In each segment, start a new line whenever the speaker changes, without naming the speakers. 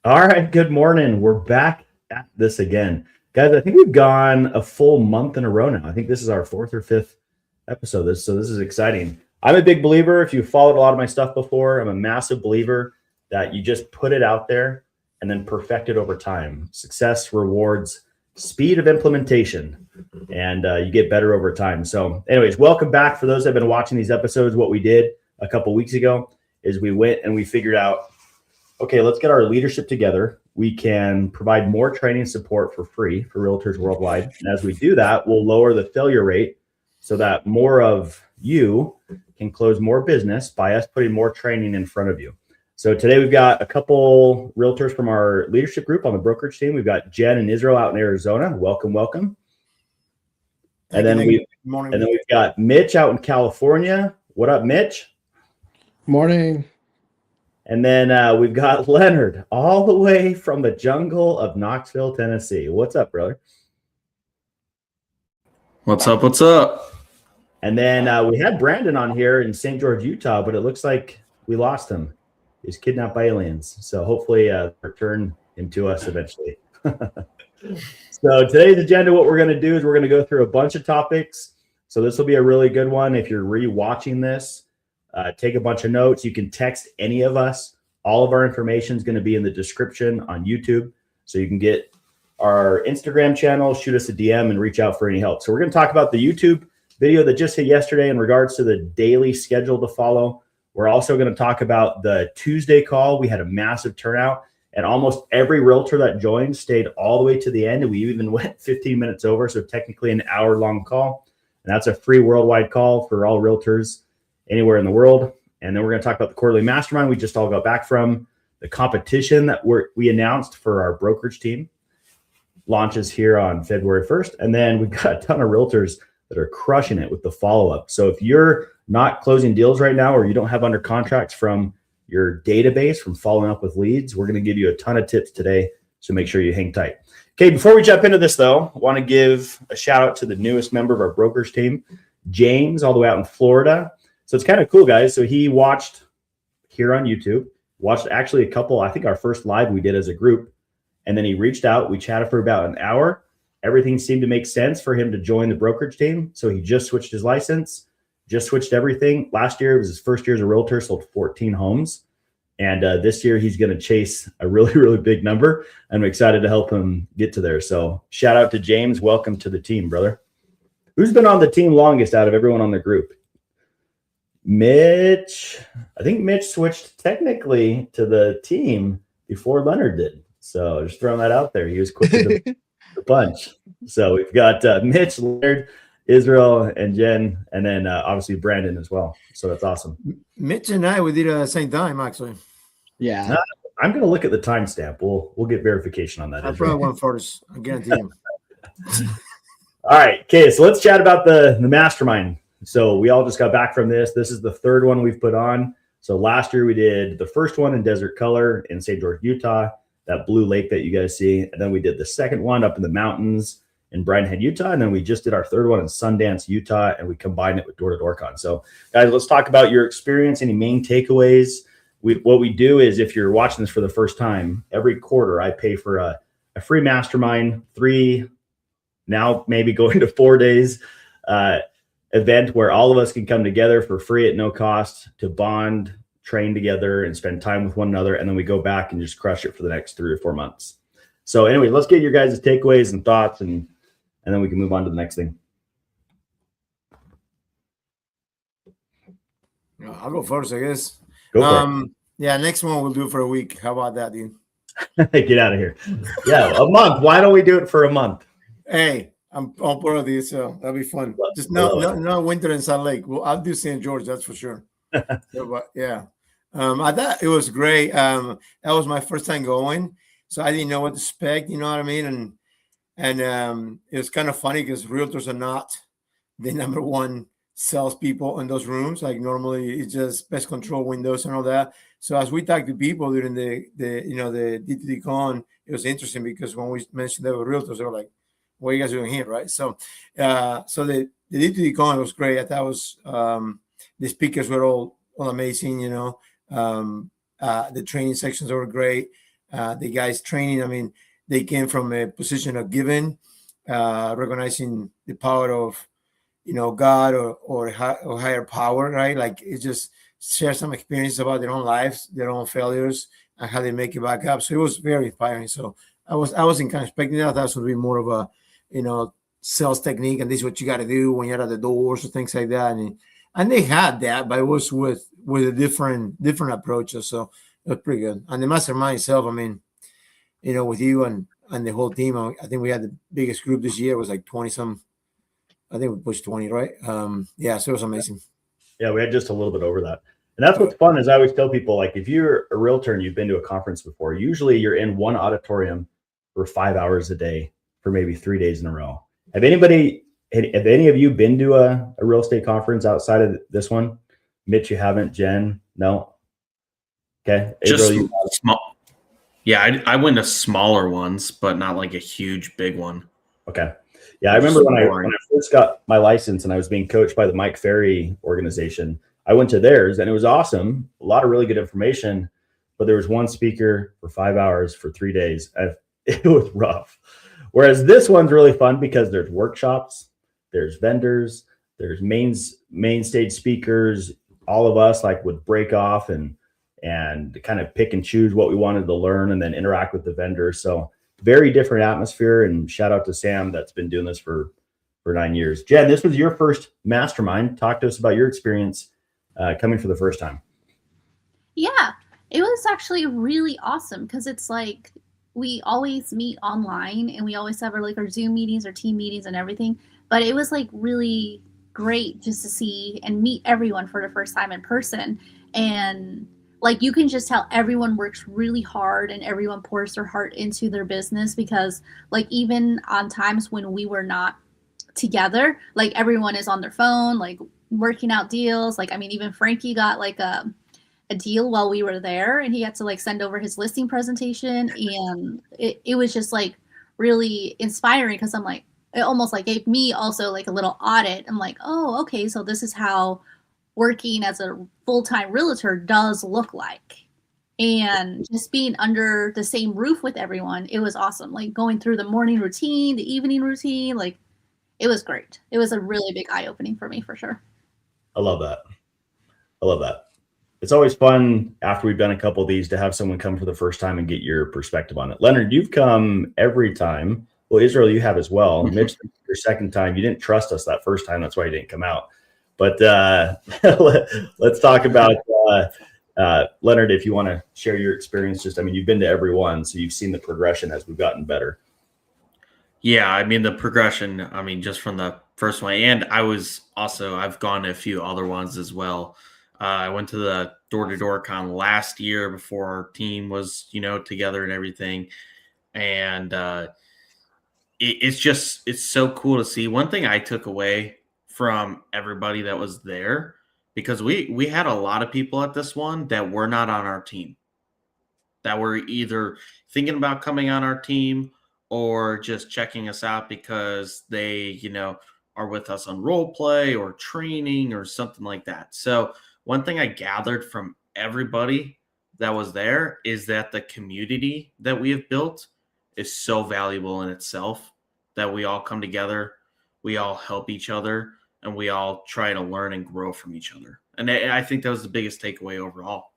All right, good morning. We're back at this again. Guys, I think we've gone a full month in a row now. I think this is our fourth or fifth episode. So this is exciting. I'm a big believer. If you followed a lot of my stuff before, I'm a massive believer that you just put it out there and then perfect it over time. Success rewards speed of implementation, and you get better over time. So anyways, welcome back. For those that have been watching these episodes, what we did a couple weeks ago is we went and we figured out, okay, let's get our leadership together. We can provide more training support for free for realtors worldwide. And as we do that, we'll lower the failure rate so that more of you can close more business by us putting more training in front of you. So today we've got a couple realtors from our leadership group on the brokerage team. We've got Jen and Israel out in Arizona. Welcome, welcome. And then we've got Mitch out in California. What up, Mitch?
Morning.
And then we've got Leonard all the way from the jungle of Knoxville, Tennessee. What's up, brother?
What's up? What's up?
And then we had Brandon on here in St. George, Utah, but it looks like we lost him. He's kidnapped by aliens. So hopefully return him to us eventually. So today's agenda, what we're going to do is we're going to go through a bunch of topics. So this will be a really good one. If you're re-watching this, take a bunch of notes. You can text any of us. All of our information is going to be in the description on YouTube. So you can get our Instagram channel, shoot us a DM, and reach out for any help. So we're going to talk about the YouTube video that just hit yesterday in regards to the daily schedule to follow. We're also going to talk about the Tuesday call. We had a massive turnout, and almost every realtor that joined stayed all the way to the end. And we even went 15 minutes over. So technically an hour-long call. And that's a free worldwide call for all realtors anywhere in the world. And then we're going to talk about the quarterly mastermind we just all got back from. The competition that we announced for our brokerage team launches here on February 1st. And then we've got a ton of realtors that are crushing it with the follow-up. So if you're not closing deals right now, or you don't have under contracts from your database from following up with leads, we're going to give you a ton of tips today. So make sure you hang tight. Okay, before we jump into this though, I want to give a shout out to the newest member of our brokerage team, James, all the way out in Florida. So it's kind of cool, guys. So he watched here on YouTube, watched actually a couple, I think our first live we did as a group. And then he reached out. We chatted for about an hour. Everything seemed to make sense for him to join the brokerage team. So he just switched his license, just switched everything. Last year, it was his first year as a realtor, sold 14 homes. And this year, he's going to chase a really, really big number. I'm excited to help him get to there. So shout out to James. Welcome to the team, brother. Who's been on the team longest out of everyone on the group? Mitch. I think Mitch switched technically to the team before Leonard did. So just throwing that out there. He was quick to the punch. So we've got Mitch, Leonard, Israel, and Jen, and then obviously Brandon as well. So that's awesome.
Mitch and I, we did it at the same time, actually.
Yeah.
I'm going to look at the timestamp. We'll get verification on that.
I probably went first. I guarantee you.
All right. Okay. So let's chat about the mastermind. So we all just got back from this. This is the third one we've put on. So last year we did the first one in Desert Color in St. George, Utah, that blue lake that you guys see. And then we did the second one up in the mountains in Brighton Head, Utah. And then we just did our third one in Sundance, Utah, and we combined it with Door to Door Con. So guys, let's talk about your experience, any main takeaways. What we do is, if you're watching this for the first time, every quarter I pay for a free mastermind, 3, now maybe going to 4 days event where all of us can come together for free at no cost to bond, train together, and spend time with one another. And then we go back and just crush it for the next 3 or 4 months. So anyway, let's get your guys' takeaways and thoughts, and then we can move on to the next thing.
I'll go first, I guess.
Go for it.
Yeah, next one we'll do for a week. How about that, dude?
Get out of here. Yeah, a month. Why don't we do it for a month?
Hey, I'm all part of this, so that'll be fun. Just no winter in Salt Lake. Well, I'll do St. George, that's for sure. Yeah. I thought it was great. That was my first time going, so I didn't know what to expect. You know what I mean? And it was kind of funny because realtors are not the number one salespeople in those rooms. Like normally, it's just pest control windows and all that. So as we talked to people during the D2D con, it was interesting because when we mentioned they were realtors, they were like, "What are you guys doing here?" Right? So the D2D con was great. I thought it was the speakers were all amazing. The training sections were great. The guys training, I mean, they came from a position of giving, recognizing the power of, God or higher power, right? Like it just share some experience about their own lives, their own failures, and how they make it back up. So it was very inspiring. So I wasn't kind of expecting that. That would be more of a, sales technique, and this is what you got to do when you're at the doors or things like that. And they had that, but it was with a different approaches. So it was pretty good. And the mastermind itself, I mean, with you and the whole team, I think we had the biggest group this year. It was like 20 some. I think we pushed 20, right? Yeah, so it was amazing.
Yeah, we had just a little bit over that. And that's what's fun is I always tell people, like, if you're a realtor and you've been to a conference before, usually you're in one auditorium for 5 hours a day for maybe 3 days in a row. Have any of you been to a real estate conference outside of this one? Mitch, you haven't. Jen, no. Okay.
Just small. Yeah, I went to smaller ones, but not like a huge big one.
Okay. Yeah, I remember when I first got my license and I was being coached by the Mike Ferry organization, I went to theirs and it was awesome. A lot of really good information, but there was one speaker for 5 hours for 3 days. It was rough. Whereas this one's really fun because there's workshops, there's vendors, there's main stage speakers. All of us like would break off and kind of pick and choose what we wanted to learn and then interact with the vendors. So very different atmosphere, and shout out to Sam that's been doing this for 9 years. Jen, this was your first mastermind. Talk to us about your experience coming for the first time.
Yeah, it was actually really awesome because it's like we always meet online and we always have our Zoom meetings or team meetings and everything. But it was like really great just to see and meet everyone for the first time in person. And like you can just tell everyone works really hard and everyone pours their heart into their business because like even on times when we were not together, like everyone is on their phone, like working out deals. Like, I mean, even Frankie got like a deal while we were there and he had to like send over his listing presentation. And it was just like really inspiring because I'm like, it almost like gave me also like a little audit. I'm like, oh, okay, so this is how working as a full-time realtor does look like. And just being under the same roof with everyone, it was awesome. Like going through the morning routine, the evening routine, like it was great. It was a really big eye-opening for me for sure.
I love that. It's always fun after we've done a couple of these to have someone come for the first time and get your perspective on it. Leonard, you've come every time. Well, Israel, you have as well.
Mm-hmm.
Mitch, your second time. You didn't trust us that first time. That's why you didn't come out. But let's talk about Leonard, if you want to share your experience. Just, I mean, you've been to every one, so you've seen the progression as we've gotten better.
Yeah, I mean, the progression, I mean, just from the first one. And I've gone to a few other ones as well. I went to the door-to-door con last year before our team was, together and everything. And it's so cool to see. One thing I took away from everybody that was there, because we had a lot of people at this one that were not on our team, that were either thinking about coming on our team or just checking us out because they, are with us on role play or training or something like that. So one thing I gathered from everybody that was there is that the community that we have built is so valuable in itself, that we all come together, we all help each other, and we all try to learn and grow from each other. And I think that was the biggest takeaway overall.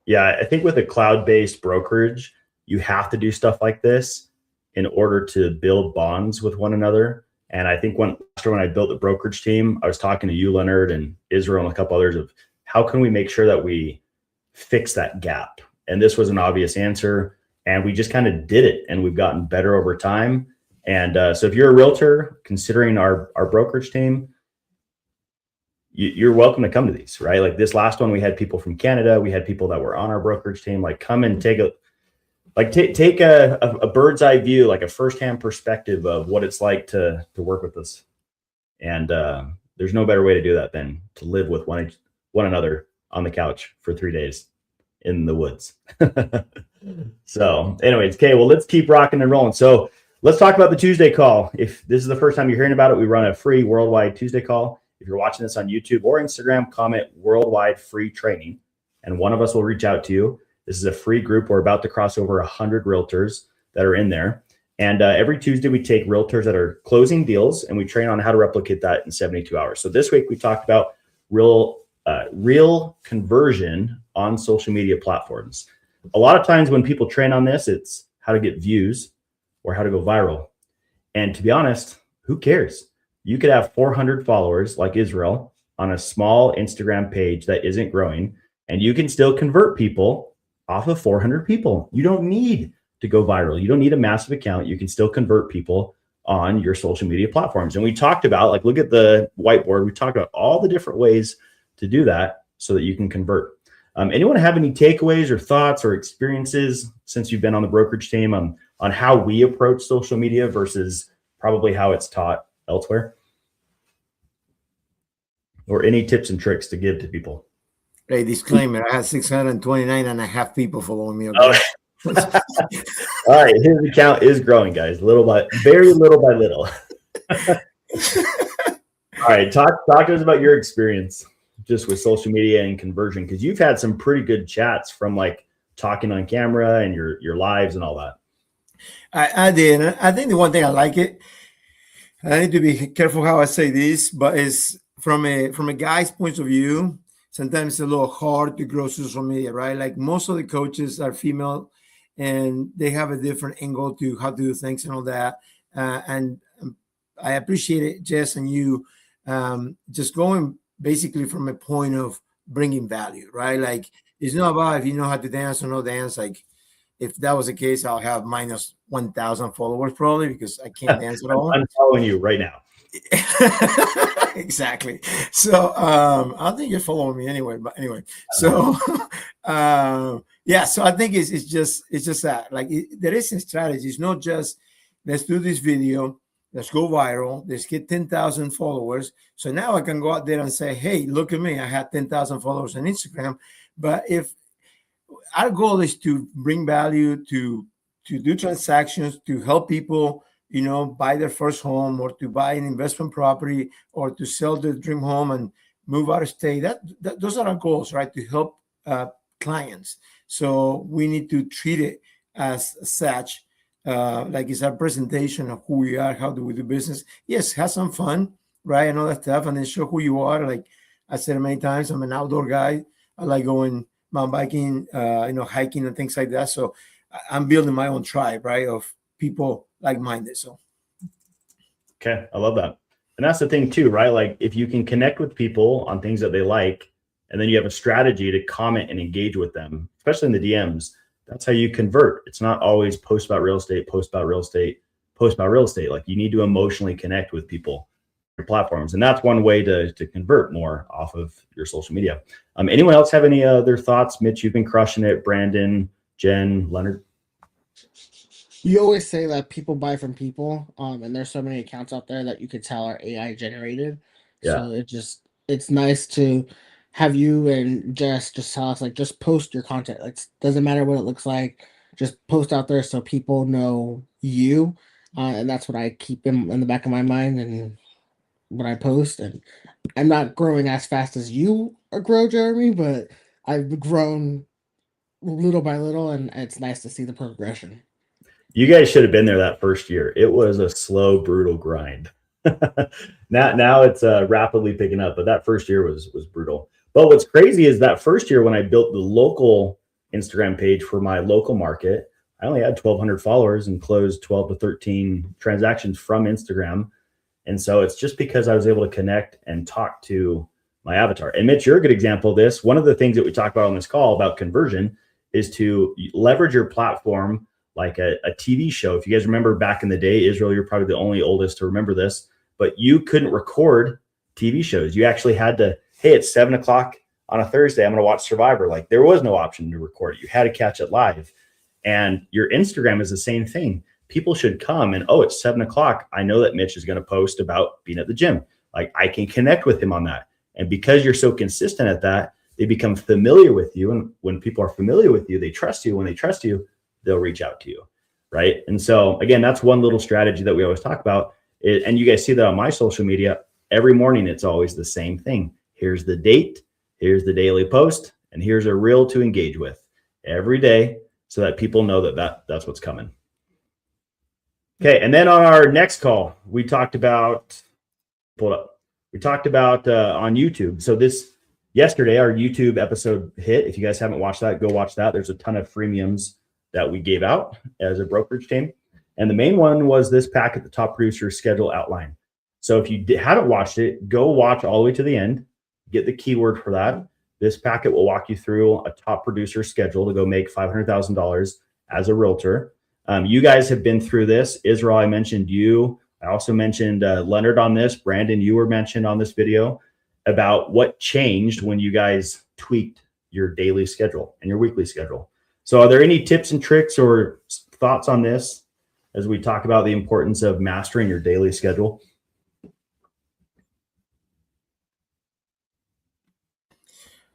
Yeah, I think with a cloud-based brokerage, you have to do stuff like this in order to build bonds with one another. And I think when I built the brokerage team, I was talking to you, Leonard, and Israel, and a couple others of how can we make sure that we fix that gap? And this was an obvious answer. And we just kind of did it, and we've gotten better over time. And so if you're a realtor considering our brokerage team, you're welcome to come to these, right? Like this last one, we had people from Canada. We had people that were on our brokerage team. Like come and take a bird's eye view, like a firsthand perspective of what it's like to work with us. And there's no better way to do that than to live with one another on the couch for 3 days in the woods. So anyways, okay, well, let's keep rocking and rolling. So let's talk about the Tuesday call. If this is the first time you're hearing about it, we run a free worldwide Tuesday call. If you're watching this on YouTube or Instagram, comment worldwide free training, and one of us will reach out to you. This is a free group. We're about to cross over 100 realtors that are in there. And every Tuesday, we take realtors that are closing deals and we train on how to replicate that in 72 hours. So this week, we talked about real conversion on social media platforms. A lot of times when people train on this, it's how to get views or how to go viral. And to be honest, who cares? You could have 400 followers like Israel on a small Instagram page that isn't growing, and you can still convert people off of 400 people. You don't need to go viral. You don't need a massive account. You can still convert people on your social media platforms. And we talked about, like, look at the whiteboard. We talked about all the different ways to do that so that you can convert. Anyone have any takeaways or thoughts or experiences since you've been on the brokerage team on how we approach social media versus probably how it's taught elsewhere? Or any tips and tricks to give to people?
Hey, disclaimer, I have 629 and a half people following me. Okay?
Oh. All right, his account is growing, guys, very little by little. All right, talk to us about your experience just with social media and conversion, because you've had some pretty good chats from like talking on camera and your lives and all that.
I did. I think the one thing I like it, I need to be careful how I say this, but it's from a guy's point of view, sometimes it's a little hard to grow social media, right? Like most of the coaches are female and they have a different angle to how to do things and all that. And I appreciate it, Jess, and you just going basically from a point of bringing value, right? Like it's not about if you know how to dance or no dance. Like if that was the case, I'll have minus 1,000 followers probably because I can't dance at all.
I'm following you right now.
Exactly. So I think you're following me anyway. But anyway, so yeah. So I think it's just that like there is a strategy. It's not just let's do this video, let's go viral, let's get 10,000 followers. So now I can go out there and say, hey, look at me, I had 10,000 followers on Instagram. But if our goal is to bring value, to do transactions, to help people, you know, buy their first home or to buy an investment property or to sell their dream home and move out of state. Those are our goals, right? To help clients. So we need to treat it as such, like it's our presentation of who we are, how do we do business. Yes, have some fun, right? And all that stuff, and then show who you are. Like I said many times, I'm an outdoor guy. I like going mountain biking, hiking and things like that. So I'm building my own tribe, right, of people like-minded. So
okay, I love that. And that's the thing too, right? Like if you can connect with people on things that they like, and then you have a strategy to comment and engage with them, especially in the DMs, that's how you convert. It's not always post about real estate, post about real estate, post about real estate. Like you need to emotionally connect with people, your platforms. And that's one way to convert more off of your social media. Anyone else have any other thoughts? Mitch, you've been crushing it. Brandon, Jen, Leonard.
You always say that people buy from people, and there's so many accounts out there that you could tell are AI generated.
Yeah.
So it's nice to have you and Jess just tell us, like, just post your content. Like, doesn't matter what it looks like, just post out there so people know you, and that's what I keep in the back of my mind and when I post. And I'm not growing as fast as you grow, Jeremy, but I've grown little by little, and it's nice to see the progression.
You guys should have been there that first year. It was a slow, brutal grind. Now it's rapidly picking up, but that first year was brutal. But what's crazy is that first year when I built the local Instagram page for my local market, I only had 1,200 followers and closed 12 to 13 transactions from Instagram. And so it's just because I was able to connect and talk to my avatar. And Mitch, you're a good example of this. One of the things that we talk about on this call about conversion is to leverage your platform like a TV show. If you guys remember back in the day, Israel, you're probably the only oldest to remember this, but you couldn't record TV shows. You actually had to, hey, it's 7 o'clock on a Thursday, I'm going to watch Survivor. Like there was no option to record it. You had to catch it live. And your Instagram is the same thing. People should come and, oh, it's 7 o'clock. I know that Mitch is going to post about being at the gym. Like I can connect with him on that. And because you're so consistent at that, they become familiar with you. And when people are familiar with you, they trust you. When they trust you, they'll reach out to you, right? And so again, that's one little strategy that we always talk about. And you guys see that on my social media. Every morning, it's always the same thing. Here's the date, here's the daily post, and here's a reel to engage with. every day so that people know that's what's coming. Okay, and then on our next call, we talked about on YouTube. So yesterday, our YouTube episode hit. If you guys haven't watched that, go watch that. There's a ton of freemiums that we gave out as a brokerage team. And the main one was this packet, the top producer schedule outline. So if you haven't watched it, go watch all the way to the end, get the keyword for that. This packet will walk you through a top producer schedule to go make $500,000 as a realtor. You guys have been through this. Israel, I mentioned you. I also mentioned Leonard on this. Brandon, you were mentioned on this video about what changed when you guys tweaked your daily schedule and your weekly schedule. So are there any tips and tricks or thoughts on this as we talk about the importance of mastering your daily schedule?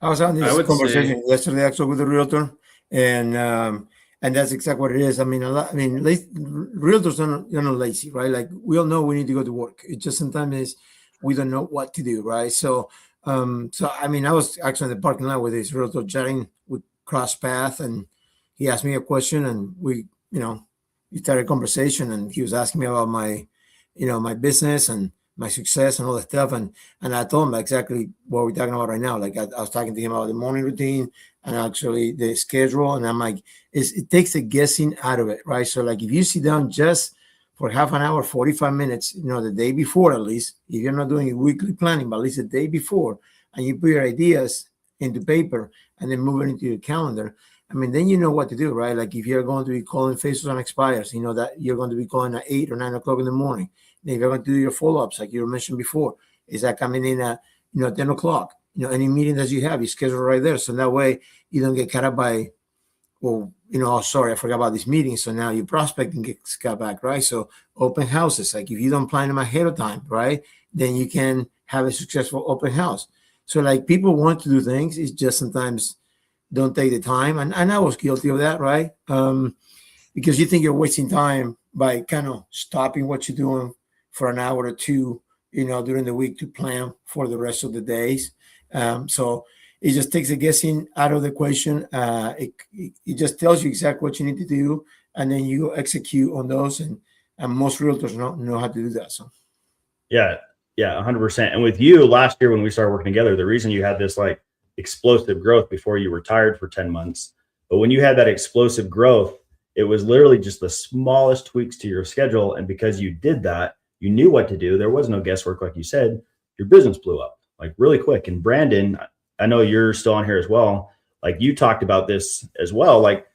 I was on this conversation yesterday actually with a realtor, and that's exactly what it is. I mean, realtors are not lazy, right? Like, we all know we need to go to work. It just sometimes we don't know what to do, right? So I mean, I was actually in the parking lot with this realtor chatting. We crossed path, and he asked me a question, and we started a conversation, and he was asking me about my business and my success and all that stuff. And I told him exactly what we're talking about right now. Like, I was talking to him about the morning routine and actually the schedule. And I'm like, it takes the guessing out of it, right? So like, if you sit down just for half an hour, 45 minutes, the day before, at least, if you're not doing weekly planning, but at least the day before, and you put your ideas into paper and then move it into your calendar, I mean, then you know what to do, right? Like, if you're going to be calling faces on expires, you know that you're going to be calling at 8 or 9 o'clock in the morning. Then you're going to do your follow-ups, like you mentioned before. Is that coming in at 10 o'clock? Any meeting that you have, you schedule right there. So that way you don't get caught up by, oh, sorry, I forgot about this meeting. So now your prospecting gets cut back, right? So open houses, like if you don't plan them ahead of time, right, then you can have a successful open house. So like, people want to do things, it's just sometimes don't take the time. And I was guilty of that, right? Because you think you're wasting time by kind of stopping what you're doing for an hour or two, during the week to plan for the rest of the days. So it just takes the guessing out of the equation. It just tells you exactly what you need to do, and then you execute on those. And most realtors know how to do that. So,
yeah, 100%. And with you last year when we started working together, the reason you had this like explosive growth before you retired for 10 months, but when you had that explosive growth, it was literally just the smallest tweaks to your schedule. And because you did that, you knew what to do. There was no guesswork. Like you said, your business blew up like really quick. And Brandon, I know you're still on here as well. Like, you talked about this as well. Like,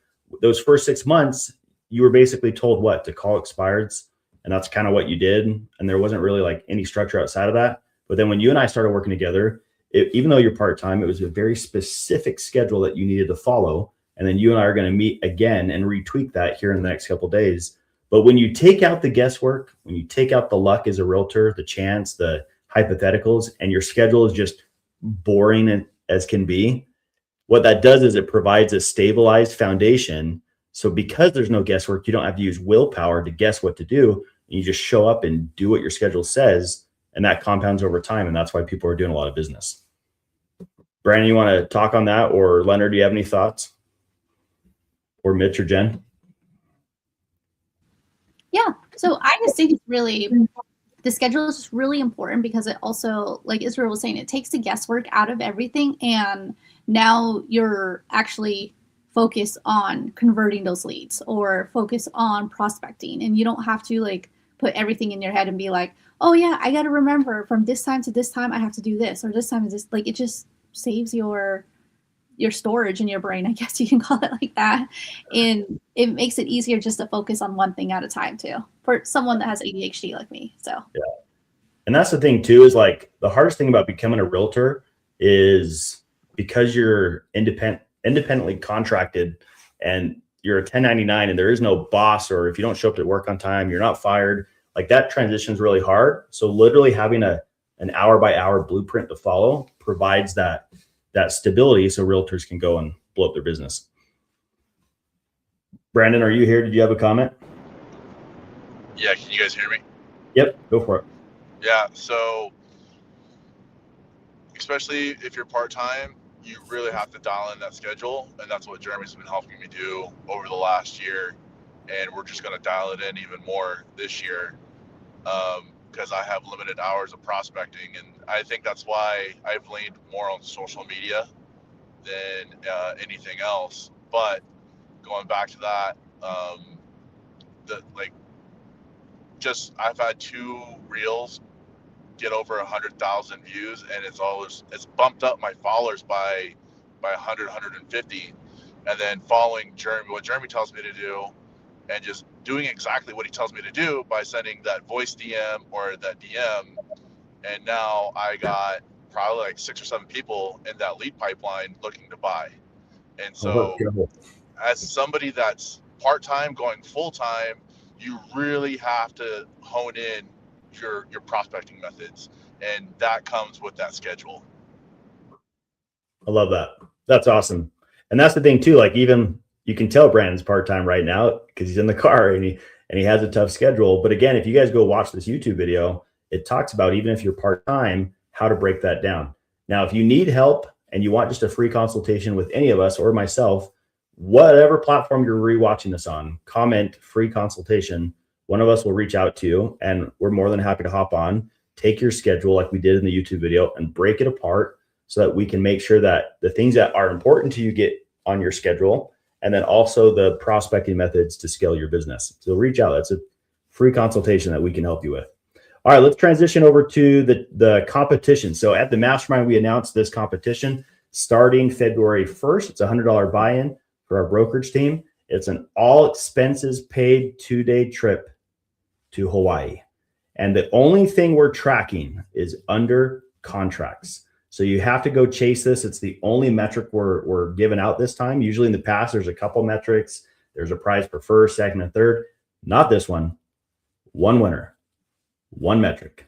those first 6 months, you were basically told what to call expireds. And that's kind of what you did. And there wasn't really like any structure outside of that. But then when you and I started working together, even though you're part-time, it was a very specific schedule that you needed to follow. And then you and I are going to meet again and retweak that here in the next couple of days. But when you take out the guesswork, when you take out the luck as a realtor, the chance, the hypotheticals, and your schedule is just boring as can be, what that does is it provides a stabilized foundation. So because there's no guesswork, you don't have to use willpower to guess what to do. You just show up and do what your schedule says, and that compounds over time. And that's why people are doing a lot of business. Brandon, you want to talk on that? Or Leonard, do you have any thoughts? Or Mitch or Jen?
Yeah. So I just think the schedule is just really important, because it also, like Israel was saying, it takes the guesswork out of everything. And now you're actually focused on converting those leads or focus on prospecting. And you don't have to like put everything in your head and be like, oh yeah, I got to remember from this time to this time, I have to do this, or this time is this. Like, it just saves your storage in your brain, I guess you can call it like that. And it makes it easier just to focus on one thing at a time too, for someone that has ADHD like me. So
yeah. And that's the thing too, is like, the hardest thing about becoming a realtor is because you're independently contracted and you're a 1099 and there is no boss, or if you don't show up to work on time, you're not fired. Like, that transition is really hard. So literally having an hour by hour blueprint to follow provides that stability, so realtors can go and blow up their business. Brandon, are you here? Did you have a comment?
Yeah, can you guys hear me?
Yep, go for it.
Yeah, so especially if you're part-time, you really have to dial in that schedule, and that's what Jeremy's been helping me do over the last year, and we're just going to dial it in even more this year, because I have limited hours of prospecting, and I think that's why I've leaned more on social media than anything else. But going back to that, I've had 2 reels get over 100,000 views, and it's bumped up my followers by 100, 150, and then following what Jeremy tells me to do, and just doing exactly what he tells me to do by sending that voice DM or that DM, and now I got probably like 6 or 7 people in that lead pipeline looking to buy. And so, as somebody that's part-time going full-time, you really have to hone in your prospecting methods, and that comes with that schedule.
I love that. That's awesome. And that's the thing too, like even you can tell Brandon's part-time right now because he's in the car and he has a tough schedule. But again, if you guys go watch this YouTube video, it talks about, even if you're part-time, how to break that down. Now, if you need help and you want just a free consultation with any of us or myself, whatever platform you're rewatching this on, comment free consultation. One of us will reach out to you, and we're more than happy to hop on, take your schedule like we did in the YouTube video and break it apart so that we can make sure that the things that are important to you get on your schedule, and then also the prospecting methods to scale your business. So reach out. That's a free consultation that we can help you with. All right, let's transition over to the competition. So at the Mastermind, we announced this competition starting February 1st. It's a $100 buy-in for our brokerage team. It's an all expenses paid 2-day trip to Hawaii. And the only thing we're tracking is under contracts. So you have to go chase this. It's the only metric we're giving out this time. Usually in the past, there's a couple metrics. There's a prize for first, second, and third. Not this one. One winner, one metric.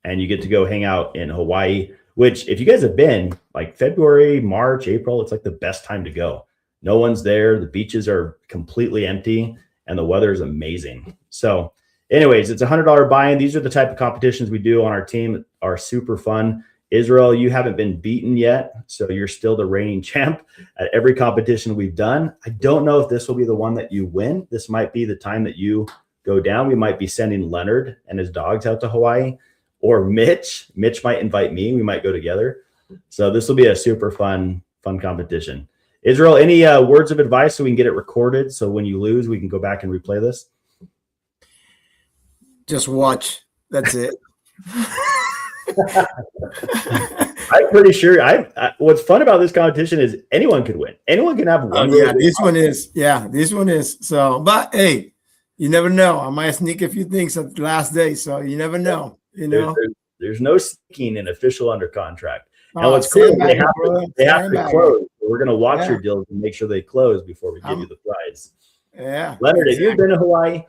And you get to go hang out in Hawaii, which if you guys have been, like February, March, April, it's like the best time to go. No one's there. The beaches are completely empty and the weather is amazing. So anyways, it's a $100 buy-in. These are the type of competitions we do on our team that are super fun. Israel, you haven't been beaten yet, so you're still the reigning champ at every competition we've done. I don't know if this will be the one that you win. This might be the time that you go down. We might be sending Leonard and his dogs out to Hawaii, or Mitch. Mitch might invite me. We might go together. So this will be a super fun competition. Israel, any words of advice so we can get it recorded, so when you lose, we can go back and replay this?
Just watch. That's it.
I'm pretty sure. What's fun about this competition is anyone could win. Anyone can have one.
This one is. So, but hey, you never know. I might sneak a few things at the last day, so you never know. You know,
there's no sneaking an official under contract. And what's cool, they have to close. We're going to watch your deals and make sure they close before we give you the prize.
Yeah,
Leonard, have you been to Hawaii?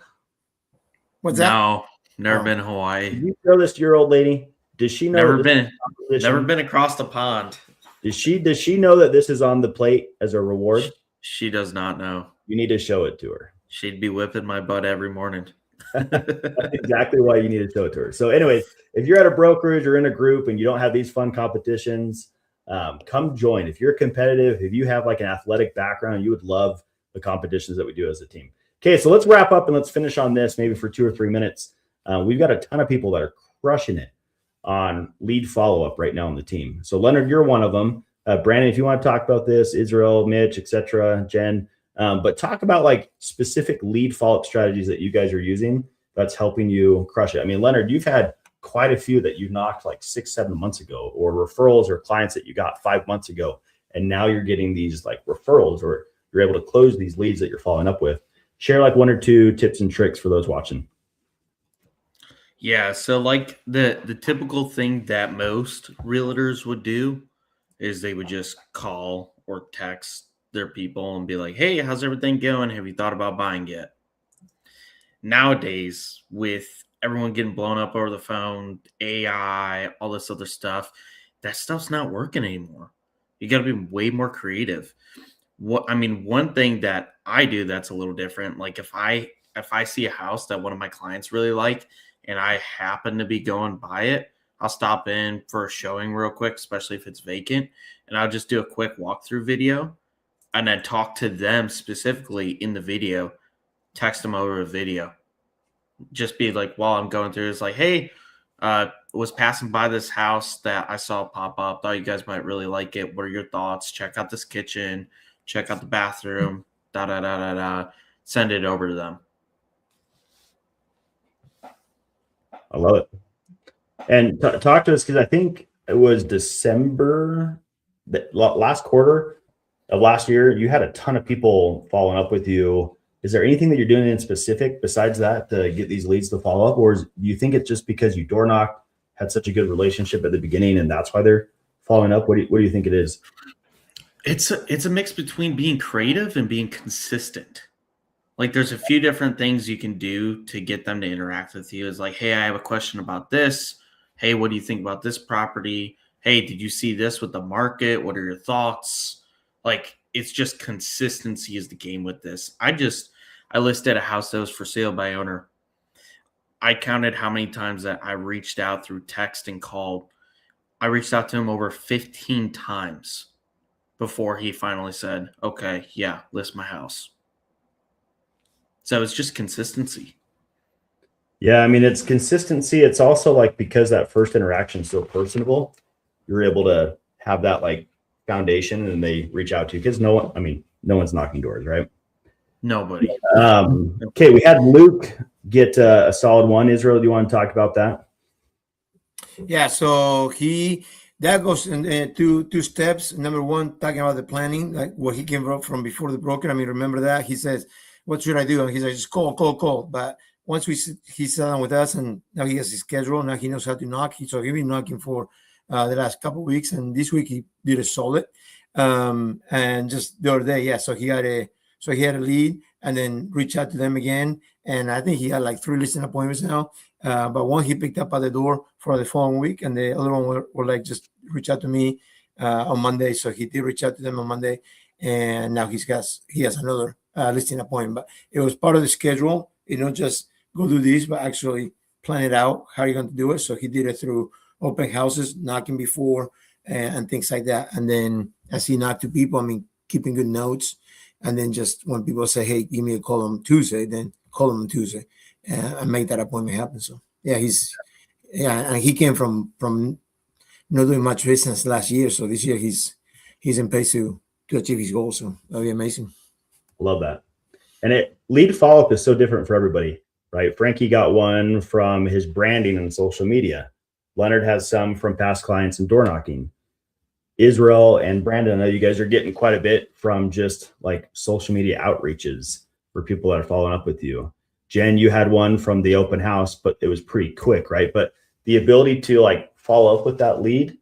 What's that? No, never been to Hawaii.
Did you show this to your old lady? Does she know?
Never been across the pond.
Does she know that this is on the plate as a reward?
She does not know.
You need to show it to her.
She'd be whipping my butt every morning.
That's exactly why you need to show it to her. So anyways, if you're at a brokerage or in a group and you don't have these fun competitions, come join. If you're competitive, if you have like an athletic background, you would love the competitions that we do as a team. Okay, so let's wrap up and let's finish on this maybe for 2 or 3 minutes. We've got a ton of people that are crushing it on lead follow-up right now on the team. So Leonard, you're one of them. Brandon, if you want to talk about this, Israel, Mitch, etc., Jen, but talk about like specific lead follow-up strategies that you guys are using that's helping you crush it. I mean, Leonard, you've had quite a few that you knocked like 6-7 months ago, or referrals or clients that you got 5 months ago. And now you're getting these like referrals, or you're able to close these leads that you're following up with. Share like 1 or 2 tips and tricks for those watching.
Yeah, so like the typical thing that most realtors would do is they would just call or text their people and be like, hey, how's everything going? Have you thought about buying yet? Nowadays, with everyone getting blown up over the phone, AI, all this other stuff, that stuff's not working anymore. You got to be way more creative. One thing that I do that's a little different, like if I see a house that one of my clients really like, and I happen to be going by it, I'll stop in for a showing real quick, especially if it's vacant, and I'll just do a quick walkthrough video and then talk to them specifically in the video, text them over a video. Just be like, while I'm going through, it's like, hey, was passing by this house that I saw pop up. Thought you guys might really like it. What are your thoughts? Check out this kitchen. Check out the bathroom. Send it over to them.
I love it. And talk to us, because I think it was December, the last quarter of last year, you had a ton of people following up with you. Is there anything that you're doing in specific besides that to get these leads to follow up? Or do you think it's just because you door knocked, had such a good relationship at the beginning, and that's why they're following up? What do you think it is?
It's a mix between being creative and being consistent. Like, there's a few different things you can do to get them to interact with you. It's like, hey, I have a question about this. Hey, what do you think about this property? Hey, did you see this with the market? What are your thoughts? Like, it's just consistency is the game with this. I listed a house that was for sale by owner. I counted how many times that I reached out through text and called. I reached out to him over 15 times before he finally said, okay, yeah, list my house. So it's just consistency.
Yeah, I mean, it's consistency. It's also like, because that first interaction is so personable, you're able to have that like foundation, and they reach out to you because no one's knocking doors, right?
Nobody.
Okay, we had Luke get a solid one. Israel, do you want to talk about that?
Yeah, so that goes in two steps. Number one, talking about the planning, like what he came up from before the broker. I mean, remember that he says, "What should I do?" And he's like, "Just call." But once he sat down with us, and now he has his schedule. Now he knows how to knock. So he's been knocking for the last couple of weeks, and this week he did a solid. And just the other day, yeah. So he had a lead, and then reached out to them again. And I think he had like 3 listing appointments now. But one he picked up at the door for the following week, and the other one were like, just reach out to me on Monday. So he did reach out to them on Monday, and now he has another listing appointment. But it was part of the schedule, just go do this, but actually plan it out. How are you going to do it? So he did it through open houses, knocking before, and things like that. And then as he knocked to people, I mean, keeping good notes. And then just when people say, hey, give me a call on Tuesday, then call him on Tuesday and make that appointment happen. So yeah, and he came from not doing much business last year. So this year he's in pace to achieve his goals. So that'll be amazing.
Love that. And lead follow-up is so different for everybody, right? Frankie got one from his branding and social media. Leonard has some from past clients and door knocking. Israel and Brandon, I know you guys are getting quite a bit from just like social media outreaches for people that are following up with you. Jen, you had one from the open house, but it was pretty quick, right? But the ability to like follow up with that lead,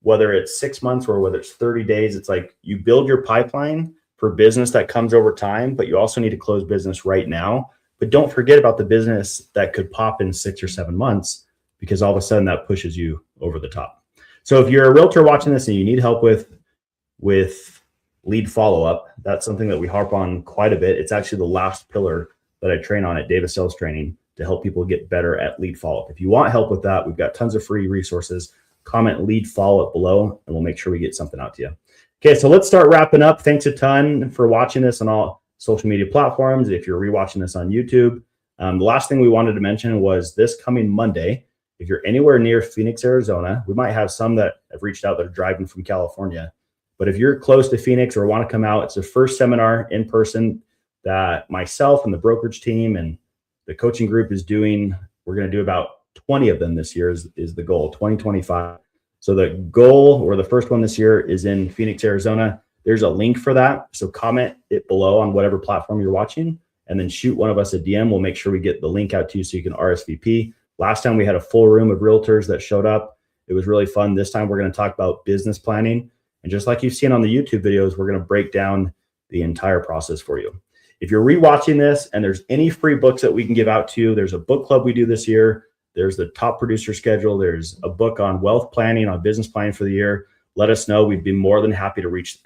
whether it's 6 months or whether it's 30 days, it's like you build your pipeline for business that comes over time, but you also need to close business right now. But don't forget about the business that could pop in 6 or 7 months, because all of a sudden that pushes you over the top. So if you're a realtor watching this and you need help with lead follow-up, that's something that we harp on quite a bit. It's actually the last pillar that I train on at Davis Sales Training to help people get better at lead follow-up. If you want help with that, we've got tons of free resources. Comment lead follow-up below, and we'll make sure we get something out to you. Okay, so let's start wrapping up. Thanks a ton for watching this on all social media platforms. If you're rewatching this on YouTube, the last thing we wanted to mention was this coming Monday. If you're anywhere near Phoenix, Arizona, we might have some that have reached out that are driving from California. But if you're close to Phoenix or want to come out, it's the first seminar in person that myself and the brokerage team and the coaching group is doing. We're going to do about 20 of them this year is the goal, 2025. So the goal, or the first one this year, is in Phoenix, Arizona. There's a link for that. So comment it below on whatever platform you're watching, and then shoot one of us a DM. We'll make sure we get the link out to you so you can RSVP. Last time we had a full room of realtors that showed up. It was really fun. This time we're going to talk about business planning. And just like you've seen on the YouTube videos, we're going to break down the entire process for you. If you're rewatching this and there's any free books that we can give out to you, there's a book club we do this year. There's the top producer schedule. There's a book on wealth planning, on business planning for the year. Let us know. We'd be more than happy to reach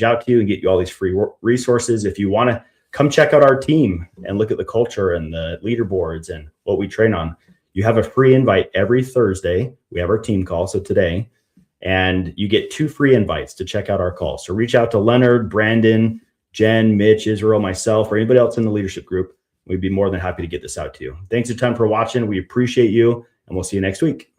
out to you and get you all these free resources. If you want to come check out our team and look at the culture and the leaderboards and what we train on, you have a free invite every Thursday. We have our team call, so today. and you get 2 free invites to check out our call. So reach out to Leonard, Brandon, Jen, Mitch, Israel, myself, or anybody else in the leadership group. We'd be more than happy to get this out to you. Thanks a ton for watching. We appreciate you, and we'll see you next week.